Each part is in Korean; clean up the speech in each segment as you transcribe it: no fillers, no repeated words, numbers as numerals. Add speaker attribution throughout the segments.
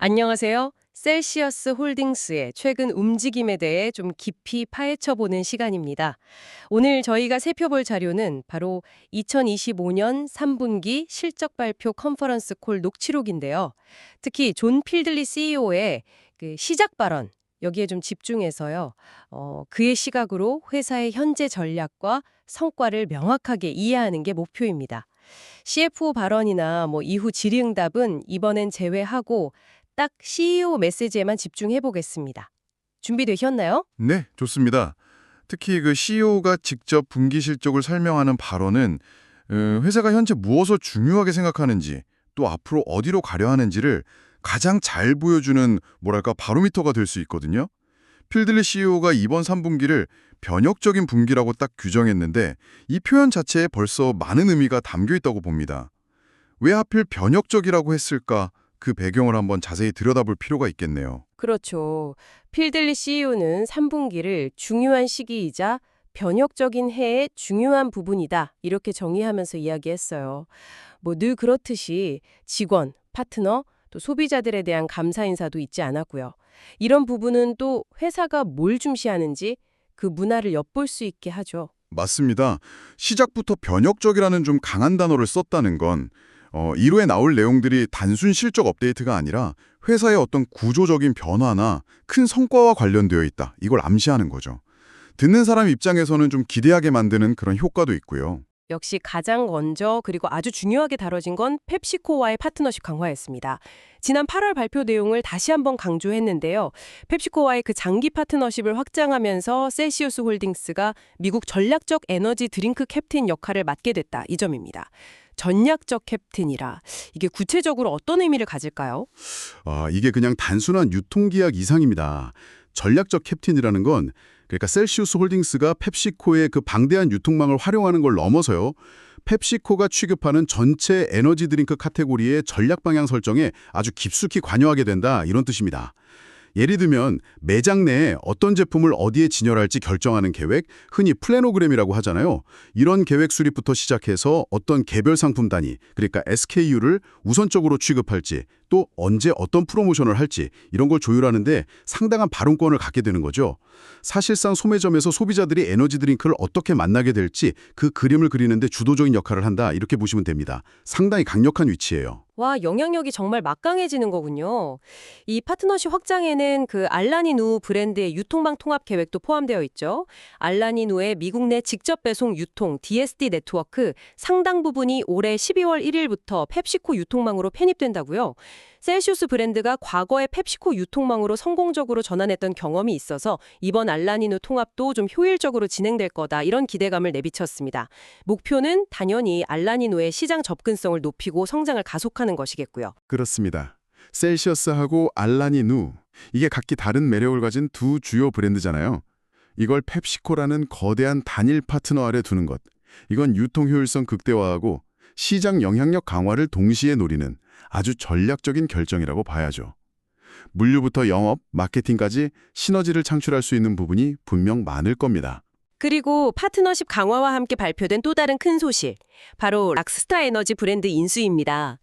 Speaker 1: 안녕하세요. 셀시어스 홀딩스의 최근 움직임에 대해 좀 깊이 파헤쳐보는 시간입니다. 오늘 저희가 살펴볼 자료는 바로 2025년 3분기 실적 발표 컨퍼런스 콜 녹취록인데요. 특히 존 필들리 CEO의 그 시작 발언, 여기에 좀 집중해서요. 그의 시각으로 회사의 현재 전략과 성과를 명확하게 이해하는 게 목표입니다. CFO 발언이나 이후 질의응답은 이번엔 제외하고 딱 CEO 메시지에만 집중해 보겠습니다. 준비되셨나요?
Speaker 2: 네, 좋습니다. 특히 그 CEO가 직접 분기 실적을 설명하는 발언은 회사가 현재 무엇을 중요하게 생각하는지 또 앞으로 어디로 가려 하는지를 가장 잘 보여주는 바로미터가 될 수 있거든요. 필들리 CEO가 이번 3분기를 변혁적인 분기라고 딱 규정했는데 이 표현 자체에 벌써 많은 의미가 담겨 있다고 봅니다. 왜 하필 변혁적이라고 했을까? 그 배경을 한번 자세히 들여다볼 필요가 있겠네요.
Speaker 1: 그렇죠. 필들리 CEO는 3분기를 중요한 시기이자 변혁적인 해의 중요한 부분이다. 이렇게 정의하면서 이야기했어요. 늘 그렇듯이 직원, 파트너, 또 소비자들에 대한 감사 인사도 잊지 않았고요. 이런 부분은 또 회사가 뭘 중시하는지 그 문화를 엿볼 수 있게 하죠.
Speaker 2: 맞습니다. 시작부터 변혁적이라는 좀 강한 단어를 썼다는 건 이후에 나올 내용들이 단순 실적 업데이트가 아니라 회사의 어떤 구조적인 변화나 큰 성과와 관련되어 있다. 이걸 암시하는 거죠. 듣는 사람 입장에서는 좀 기대하게 만드는 그런 효과도 있고요.
Speaker 1: 역시 가장 먼저 그리고 아주 중요하게 다뤄진 건 펩시코와의 파트너십 강화였습니다. 지난 8월 발표 내용을 다시 한번 강조했는데요. 펩시코와의 그 장기 파트너십을 확장하면서 셀시우스 홀딩스가 미국 전략적 에너지 드링크 캡틴 역할을 맡게 됐다. 이 점입니다. 전략적 캡틴이라 이게 구체적으로 어떤 의미를 가질까요?
Speaker 3: 이게 그냥 단순한 유통기약 이상입니다. 전략적 캡틴이라는 건 그러니까 셀시우스 홀딩스가 펩시코의 그 방대한 유통망을 활용하는 걸 넘어서요. 펩시코가 취급하는 전체 에너지 드링크 카테고리의 전략 방향 설정에 아주 깊숙이 관여하게 된다 이런 뜻입니다. 예를 들면 매장 내에 어떤 제품을 어디에 진열할지 결정하는 계획, 흔히 플래노그램이라고 하잖아요. 이런 계획 수립부터 시작해서 어떤 개별 상품 단위, 그러니까 SKU를 우선적으로 취급할지, 또 언제 어떤 프로모션을 할지 이런 걸 조율하는데 상당한 발언권을 갖게 되는 거죠. 사실상 소매점에서 소비자들이 에너지 드링크를 어떻게 만나게 될지 그 그림을 그리는데 주도적인 역할을 한다 이렇게 보시면 됩니다. 상당히 강력한 위치예요.
Speaker 1: 와, 영향력이 정말 막강해지는 거군요. 이 파트너십 확장에는 그 알라니누 브랜드의 유통망 통합 계획도 포함되어 있죠. 알라니누의 미국 내 직접 배송 유통 DSD 네트워크 상당 부분이 올해 12월 1일부터 펩시코 유통망으로 편입된다고요. 셀시우스 브랜드가 과거에 펩시코 유통망으로 성공적으로 전환했던 경험이 있어서 이번 알라니누 통합도 좀 효율적으로 진행될 거다 이런 기대감을 내비쳤습니다. 목표는 당연히 알라니누의 시장 접근성을 높이고 성장을 가속하는 것이겠고요.
Speaker 3: 그렇습니다. 셀시어스하고 알라니누, 이게 각기 다른 매력을 가진 두 주요 브랜드잖아요. 이걸 펩시코라는 거대한 단일 파트너 아래 두는 것. 이건 유통 효율성 극대화하고 시장 영향력 강화를 동시에 노리는 아주 전략적인 결정이라고 봐야죠. 물류부터 영업, 마케팅까지 시너지를 창출할 수 있는 부분이 분명 많을 겁니다.
Speaker 1: 그리고 파트너십 강화와 함께 발표된 또 다른 큰 소식, 바로 락스타 에너지 브랜드 인수입니다.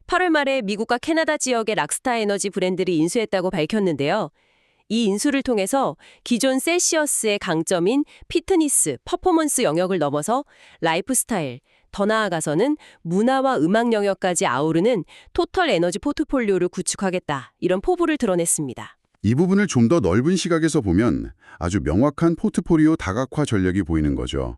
Speaker 1: 8월 말에 미국과 캐나다 지역의 락스타 에너지 브랜드를 인수했다고 밝혔는데요. 이 인수를 통해서 기존 셀시어스의 강점인 피트니스, 퍼포먼스 영역을 넘어서 라이프스타일, 더 나아가서는 문화와 음악 영역까지 아우르는 토털 에너지 포트폴리오를 구축하겠다. 이런 포부를 드러냈습니다.
Speaker 3: 이 부분을 좀 더 넓은 시각에서 보면 아주 명확한 포트폴리오 다각화 전략이 보이는 거죠.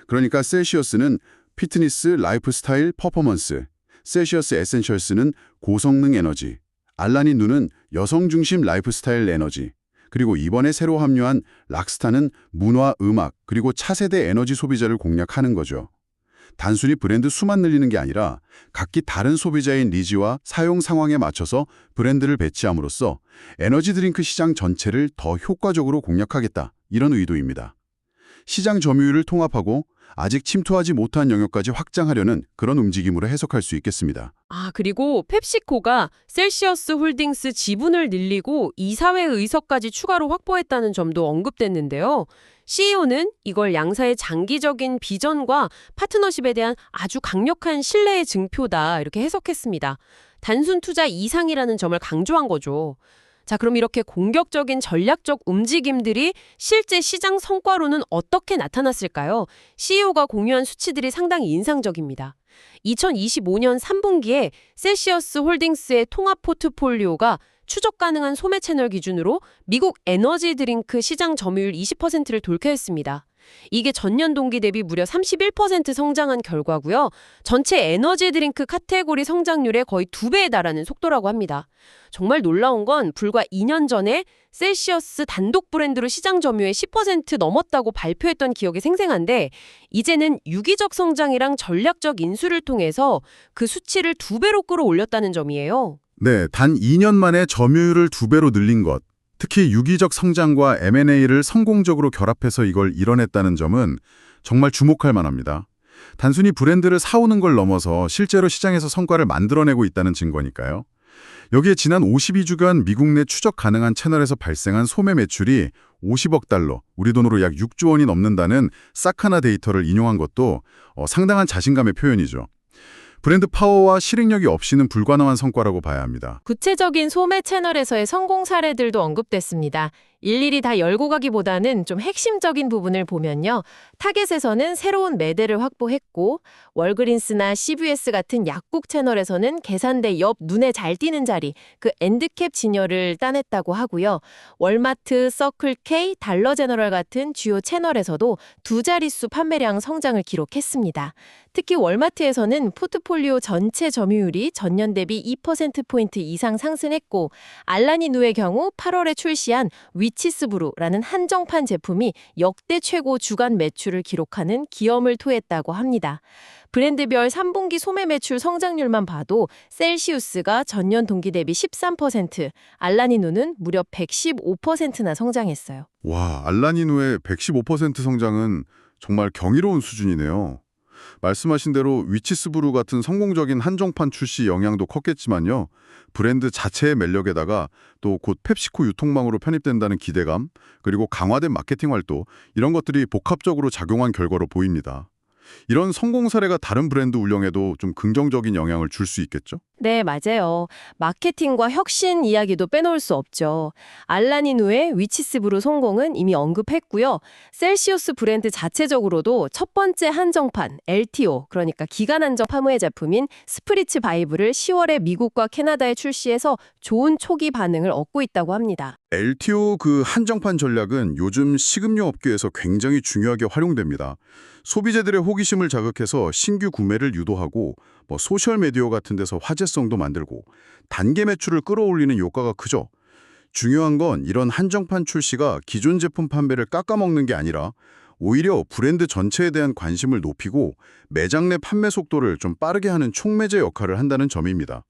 Speaker 3: 그러니까 셀시어스는 피트니스, 라이프스타일, 퍼포먼스, 셀시어스 에센셜스는 고성능 에너지, 알라니누는 여성 중심 라이프스타일 에너지, 그리고 이번에 새로 합류한 락스타는 문화, 음악, 그리고 차세대 에너지 소비자를 공략하는 거죠. 단순히 브랜드 수만 늘리는 게 아니라 각기 다른 소비자의 니즈와 사용 상황에 맞춰서 브랜드를 배치함으로써 에너지 드링크 시장 전체를 더 효과적으로 공략하겠다, 이런 의도입니다. 시장 점유율을 통합하고 아직 침투하지 못한 영역까지 확장하려는 그런 움직임으로 해석할 수 있겠습니다.
Speaker 1: 그리고 펩시코가 셀시어스 홀딩스 지분을 늘리고 이사회 의석까지 추가로 확보했다는 점도 언급됐는데요. CEO는 이걸 양사의 장기적인 비전과 파트너십에 대한 아주 강력한 신뢰의 증표다 이렇게 해석했습니다. 단순 투자 이상이라는 점을 강조한 거죠. 자, 그럼 이렇게 공격적인 전략적 움직임들이 실제 시장 성과로는 어떻게 나타났을까요? CEO가 공유한 수치들이 상당히 인상적입니다. 2025년 3분기에 셀시어스 홀딩스의 통합 포트폴리오가 추적 가능한 소매 채널 기준으로 미국 에너지 드링크 시장 점유율 20%를 돌파했습니다. 이게 전년 동기 대비 무려 31% 성장한 결과고요. 전체 에너지 드링크 카테고리 성장률의 거의 2배에 달하는 속도라고 합니다. 정말 놀라운 건 불과 2년 전에 셀시어스 단독 브랜드로 시장 점유율 10% 넘었다고 발표했던 기억이 생생한데 이제는 유기적 성장이랑 전략적 인수를 통해서 그 수치를 2배로 끌어올렸다는 점이에요.
Speaker 3: 네, 단 2년 만에 점유율을 2배로 늘린 것. 특히 유기적 성장과 M&A를 성공적으로 결합해서 이걸 이뤄냈다는 점은 정말 주목할 만합니다. 단순히 브랜드를 사오는 걸 넘어서 실제로 시장에서 성과를 만들어내고 있다는 증거니까요. 여기에 지난 52주간 미국 내 추적 가능한 채널에서 발생한 소매 매출이 50억 달러, 우리 돈으로 약 6조 원이 넘는다는 사카나 데이터를 인용한 것도 상당한 자신감의 표현이죠. 브랜드 파워와 실행력이 없이는 불가능한 성과라고 봐야 합니다.
Speaker 4: 구체적인 소매 채널에서의 성공 사례들도 언급됐습니다. 일일이 다 열고 가기보다는 좀 핵심적인 부분을 보면요. 타겟에서는 새로운 매대를 확보했고 월그린스나 CVS 같은 약국 채널에서는 계산대 옆 눈에 잘 띄는 자리, 그 엔드캡 진열을 따냈다고 하고요. 월마트, 서클K, 달러제너럴 같은 주요 채널에서도 두 자릿수 판매량 성장을 기록했습니다. 특히 월마트에서는 포트폴리오 전체 점유율이 전년 대비 2%포인트 이상 상승했고 알라니 누의 경우 8월에 출시한 위치스브루라는 한정판 제품이 역대 최고 주간 매출을 기록하는 기염을 토했다고 합니다. 브랜드별 3분기 소매 매출 성장률만 봐도 셀시우스가 전년 동기 대비 13%, 알라니누는 무려 115%나 성장했어요.
Speaker 3: 와, 알라니누의 115% 성장은 정말 경이로운 수준이네요. 말씀하신 대로 위치스브루 같은 성공적인 한정판 출시 영향도 컸겠지만요. 브랜드 자체의 매력에다가 또 곧 펩시코 유통망으로 편입된다는 기대감, 그리고 강화된 마케팅 활동, 이런 것들이 복합적으로 작용한 결과로 보입니다. 이런 성공 사례가 다른 브랜드 운영에도 좀 긍정적인 영향을 줄 수 있겠죠?
Speaker 4: 네, 맞아요. 마케팅과 혁신 이야기도 빼놓을 수 없죠. 알라니누의 위치스브루 성공은 이미 언급했고요. 셀시우스 브랜드 자체적으로도 첫 번째 한정판 LTO, 그러니까 기간 한정 파무의 제품인 스프리츠 바이브를 10월에 미국과 캐나다에 출시해서 좋은 초기 반응을 얻고 있다고 합니다.
Speaker 3: LTO 그 한정판 전략은 요즘 식음료 업계에서 굉장히 중요하게 활용됩니다. 소비자들의 호기심을 자극해서 신규 구매를 유도하고 소셜미디어 같은 데서 화제성도 만들고 단계 매출을 끌어올리는 효과가 크죠. 중요한 건 이런 한정판 출시가 기존 제품 판매를 깎아먹는 게 아니라 오히려 브랜드 전체에 대한 관심을 높이고 매장 내 판매 속도를 좀 빠르게 하는 촉매제 역할을 한다는 점입니다.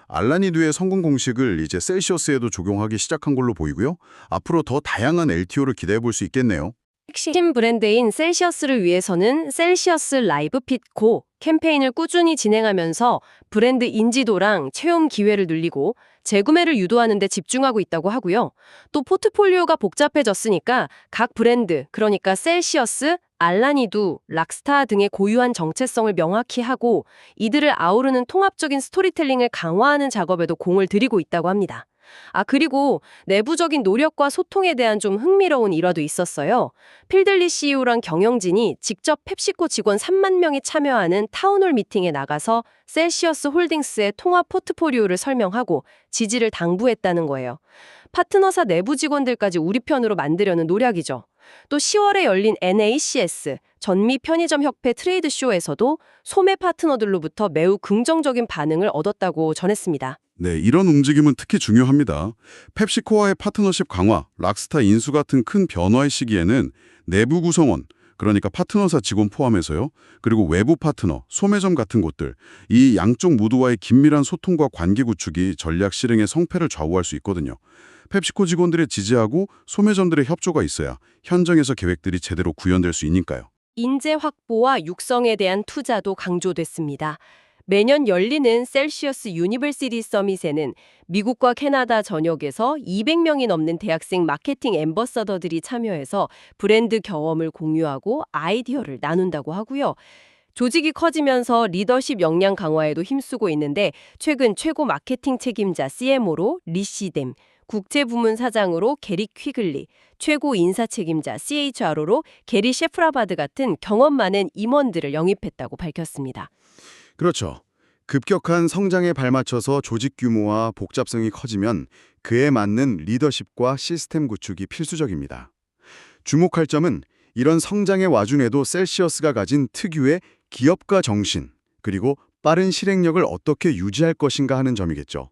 Speaker 3: 알라니누의 성공 공식을 이제 셀시어스에도 적용하기 시작한 걸로 보이고요. 앞으로 더 다양한 LTO를 기대해 볼 수 있겠네요.
Speaker 1: 핵심 브랜드인 셀시어스를 위해서는 셀시어스 라이브 핏 고 캠페인을 꾸준히 진행하면서 브랜드 인지도랑 체험 기회를 늘리고 재구매를 유도하는 데 집중하고 있다고 하고요. 또 포트폴리오가 복잡해졌으니까 각 브랜드, 그러니까 셀시어스, 알라니두, 락스타 등의 고유한 정체성을 명확히 하고 이들을 아우르는 통합적인 스토리텔링을 강화하는 작업에도 공을 들이고 있다고 합니다. 그리고 내부적인 노력과 소통에 대한 좀 흥미로운 일화도 있었어요. 필들리 CEO랑 경영진이 직접 펩시코 직원 3만 명이 참여하는 타운홀 미팅에 나가서 셀시어스 홀딩스의 통합 포트폴리오를 설명하고 지지를 당부했다는 거예요. 파트너사 내부 직원들까지 우리 편으로 만들려는 노력이죠. 또 10월에 열린 NACS, 전미 편의점 협회 트레이드 쇼에서도 소매 파트너들로부터 매우 긍정적인 반응을 얻었다고 전했습니다.
Speaker 3: 네, 이런 움직임은 특히 중요합니다. 펩시코와의 파트너십 강화, 락스타 인수 같은 큰 변화의 시기에는 내부 구성원, 그러니까 파트너사 직원 포함해서요. 그리고 외부 파트너, 소매점 같은 곳들, 이 양쪽 모두와의 긴밀한 소통과 관계 구축이 전략 실행의 성패를 좌우할 수 있거든요. 펩시코 직원들의 지지하고 소매점들의 협조가 있어야 현장에서 계획들이 제대로 구현될 수 있으니까요.
Speaker 1: 인재 확보와 육성에 대한 투자도 강조됐습니다. 매년 열리는 셀시어스 유니버시티 서밋에는 미국과 캐나다 전역에서 200명이 넘는 대학생 마케팅 앰버서더들이 참여해서 브랜드 경험을 공유하고 아이디어를 나눈다고 하고요. 조직이 커지면서 리더십 역량 강화에도 힘쓰고 있는데 최근 최고 마케팅 책임자 CMO로 리시뎀, 국제부문 사장으로 게리 퀴글리, 최고 인사 책임자 CHRO로 게리 셰프라바드 같은 경험 많은 임원들을 영입했다고 밝혔습니다.
Speaker 3: 그렇죠. 급격한 성장에 발맞춰서 조직 규모와 복잡성이 커지면 그에 맞는 리더십과 시스템 구축이 필수적입니다. 주목할 점은 이런 성장의 와중에도 셀시어스가 가진 특유의 기업가 정신, 그리고 빠른 실행력을 어떻게 유지할 것인가 하는 점이겠죠.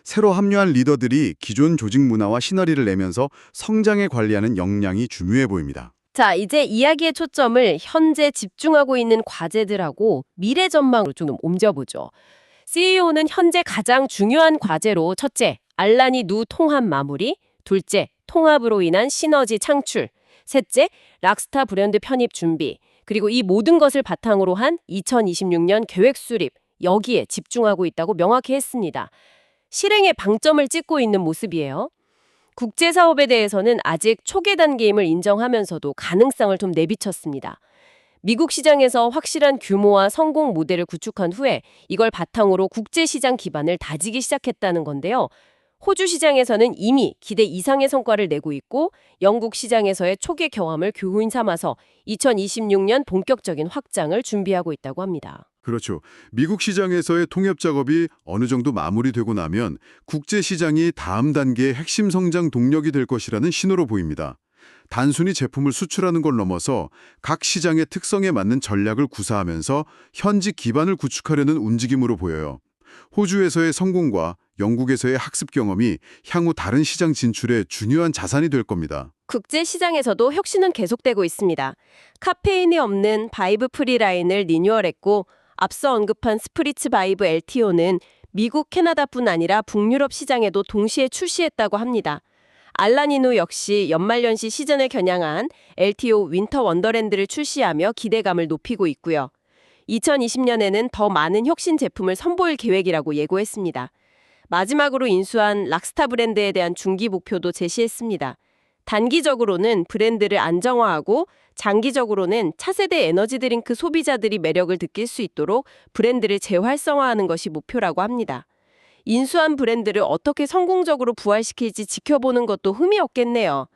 Speaker 3: 새로 합류한 리더들이 기존 조직 문화와 시너리를 내면서 성장에 관리하는 역량이 중요해 보입니다.
Speaker 1: 자, 이제 이야기의 초점을 현재 집중하고 있는 과제들하고 미래 전망으로 좀 옮겨보죠. CEO는 현재 가장 중요한 과제로 첫째, 알라니 누 통합 마무리, 둘째, 통합으로 인한 시너지 창출, 셋째, 락스타 브랜드 편입 준비, 그리고 이 모든 것을 바탕으로 한 2026년 계획 수립, 여기에 집중하고 있다고 명확히 했습니다. 실행에 방점을 찍고 있는 모습이에요. 국제사업에 대해서는 아직 초기 단계임을 인정하면서도 가능성을 좀 내비쳤습니다. 미국 시장에서 확실한 규모와 성공 모델을 구축한 후에 이걸 바탕으로 국제시장 기반을 다지기 시작했다는 건데요. 호주 시장에서는 이미 기대 이상의 성과를 내고 있고 영국 시장에서의 초기 경험을 교훈 삼아서 2026년 본격적인 확장을 준비하고 있다고 합니다.
Speaker 3: 그렇죠. 미국 시장에서의 통합 작업이 어느 정도 마무리되고 나면 국제 시장이 다음 단계의 핵심 성장 동력이 될 것이라는 신호로 보입니다. 단순히 제품을 수출하는 걸 넘어서 각 시장의 특성에 맞는 전략을 구사하면서 현지 기반을 구축하려는 움직임으로 보여요. 호주에서의 성공과 영국에서의 학습 경험이 향후 다른 시장 진출에 중요한 자산이 될 겁니다.
Speaker 1: 국제 시장에서도 혁신은 계속되고 있습니다. 카페인이 없는 바이브 프리 라인을 리뉴얼했고 앞서 언급한 스프리츠 바이브 LTO는 미국, 캐나다뿐 아니라 북유럽 시장에도 동시에 출시했다고 합니다. 알라니누 역시 연말연시 시즌을 겨냥한 LTO 윈터 원더랜드를 출시하며 기대감을 높이고 있고요. 2020년에는 더 많은 혁신 제품을 선보일 계획이라고 예고했습니다. 마지막으로 인수한 락스타 브랜드에 대한 중기 목표도 제시했습니다. 단기적으로는 브랜드를 안정화하고 장기적으로는 차세대 에너지 드링크 소비자들이 매력을 느낄 수 있도록 브랜드를 재활성화하는 것이 목표라고 합니다. 인수한 브랜드를 어떻게 성공적으로 부활시킬지 지켜보는 것도 흠이 없겠네요.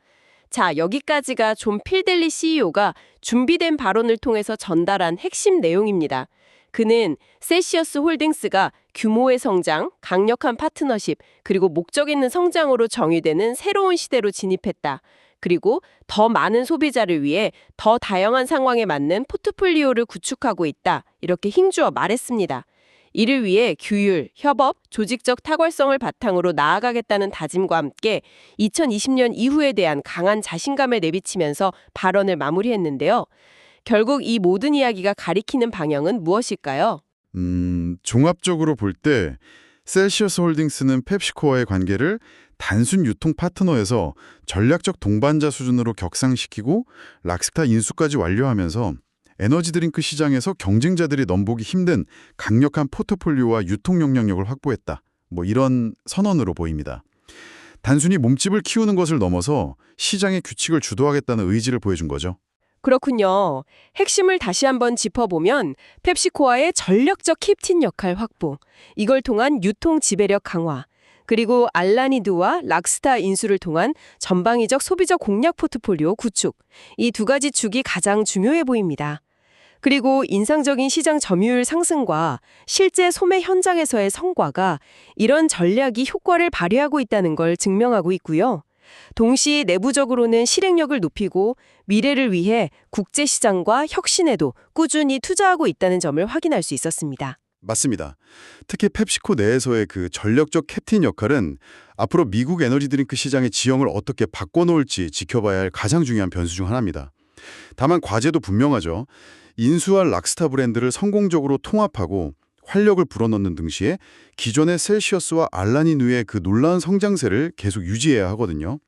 Speaker 1: 자, 여기까지가 존 필델리 CEO가 준비된 발언을 통해서 전달한 핵심 내용입니다. 그는 셀시어스 홀딩스가 규모의 성장, 강력한 파트너십, 그리고 목적 있는 성장으로 정의되는 새로운 시대로 진입했다. 그리고 더 많은 소비자를 위해 더 다양한 상황에 맞는 포트폴리오를 구축하고 있다. 이렇게 힘주어 말했습니다. 이를 위해 규율, 협업, 조직적 탁월성을 바탕으로 나아가겠다는 다짐과 함께 2020년 이후에 대한 강한 자신감을 내비치면서 발언을 마무리했는데요. 결국 이 모든 이야기가 가리키는 방향은 무엇일까요?
Speaker 3: 종합적으로 볼 때 셀시어스 홀딩스는 펩시코와의 관계를 단순 유통 파트너에서 전략적 동반자 수준으로 격상시키고 락스타 인수까지 완료하면서 에너지 드링크 시장에서 경쟁자들이 넘보기 힘든 강력한 포트폴리오와 유통 영향력을 확보했다. 이런 선언으로 보입니다. 단순히 몸집을 키우는 것을 넘어서 시장의 규칙을 주도하겠다는 의지를 보여준 거죠.
Speaker 1: 그렇군요. 핵심을 다시 한번 짚어보면 펩시코와의 전략적 캡틴 역할 확보, 이걸 통한 유통 지배력 강화, 그리고 알라니두와 락스타 인수를 통한 전방위적 소비자 공략 포트폴리오 구축, 이 두 가지 축이 가장 중요해 보입니다. 그리고 인상적인 시장 점유율 상승과 실제 소매 현장에서의 성과가 이런 전략이 효과를 발휘하고 있다는 걸 증명하고 있고요. 동시에 내부적으로는 실행력을 높이고 미래를 위해 국제시장과 혁신에도 꾸준히 투자하고 있다는 점을 확인할 수 있었습니다.
Speaker 3: 맞습니다. 특히 펩시코 내에서의 그 전략적 캡틴 역할은 앞으로 미국 에너지 드링크 시장의 지형을 어떻게 바꿔놓을지 지켜봐야 할 가장 중요한 변수 중 하나입니다. 다만 과제도 분명하죠. 인수할 락스타 브랜드를 성공적으로 통합하고 활력을 불어넣는 등시에 기존의 셀시어스와 알라니누의 그 놀라운 성장세를 계속 유지해야 하거든요.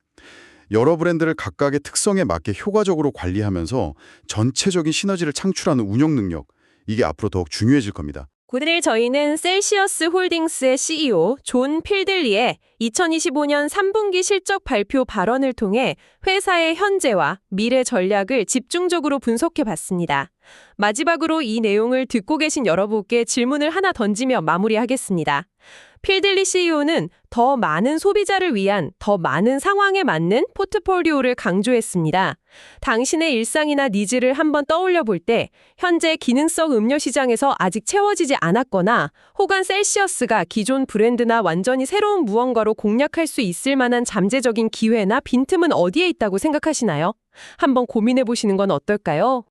Speaker 3: 여러 브랜드를 각각의 특성에 맞게 효과적으로 관리하면서 전체적인 시너지를 창출하는 운영 능력, 이게 앞으로 더욱 중요해질 겁니다.
Speaker 4: 오늘 저희는 셀시어스 홀딩스의 CEO 존 필들리의 2025년 3분기 실적 발표 발언을 통해 회사의 현재와 미래 전략을 집중적으로 분석해 봤습니다. 마지막으로 이 내용을 듣고 계신 여러분께 질문을 하나 던지며 마무리하겠습니다. 필들리 CEO는 더 많은 소비자를 위한 더 많은 상황에 맞는 포트폴리오를 강조했습니다. 당신의 일상이나 니즈를 한번 떠올려 볼 때 현재 기능성 음료 시장에서 아직 채워지지 않았거나 혹은 셀시어스가 기존 브랜드나 완전히 새로운 무언가로 공략할 수 있을 만한 잠재적인 기회나 빈틈은 어디에 있다고 생각하시나요? 한번 고민해 보시는 건 어떨까요?